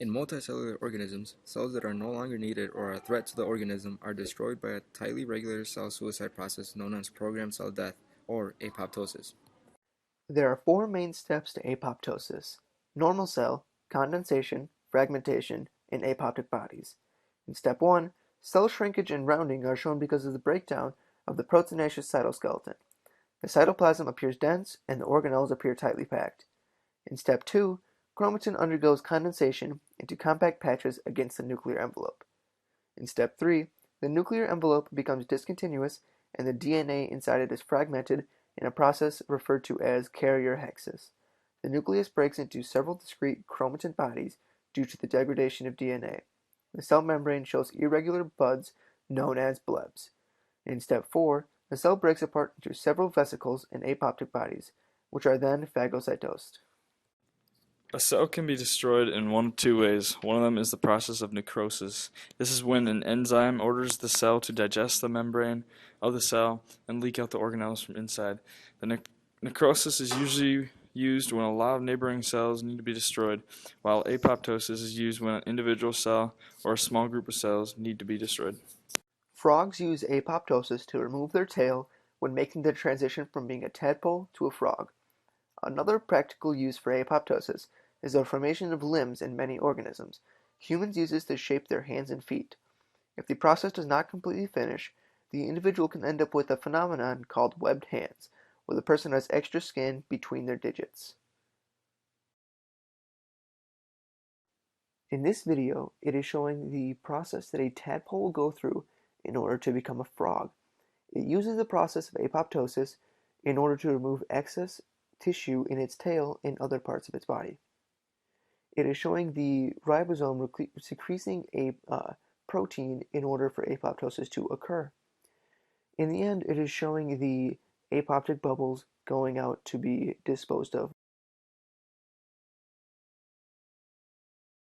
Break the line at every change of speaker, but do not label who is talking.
In multicellular organisms, cells that are no longer needed or are a threat to the organism are destroyed by a tightly regulated cell suicide process known as programmed cell death, or apoptosis.
There are four main steps to apoptosis: normal cell, condensation, fragmentation, and apoptic bodies. In step 1, cell shrinkage and rounding are shown because of the breakdown of the proteinaceous cytoskeleton. The cytoplasm appears dense and the organelles appear tightly packed. In step 2, chromatin undergoes condensation into compact patches against the nuclear envelope. In step 3, the nuclear envelope becomes discontinuous and the DNA inside it is fragmented in a process referred to as carrier hexis. The nucleus breaks into several discrete chromatin bodies due to the degradation of DNA. The cell membrane shows irregular buds known as blebs. In step 4, the cell breaks apart into several vesicles and apoptic bodies, which are then phagocytosed.
A cell can be destroyed in one of two ways. One of them is the process of necrosis. This is when an enzyme orders the cell to digest the membrane of the cell and leak out the organelles from inside. The necrosis is usually used when a lot of neighboring cells need to be destroyed, while apoptosis is used when an individual cell or a small group of cells need to be destroyed.
Frogs use apoptosis to remove their tail when making the transition from being a tadpole to a frog. Another practical use for apoptosis is the formation of limbs in many organisms. Humans use this to shape their hands and feet. If the process does not completely finish, the individual can end up with a phenomenon called webbed hands, where the person has extra skin between their digits. In this video, it is showing the process that a tadpole will go through in order to become a frog. It uses the process of apoptosis in order to remove excess tissue in its tail and other parts of its body. It is showing the ribosome secreting a protein in order for apoptosis to occur. In the end, it is showing the apoptic bubbles going out to be disposed of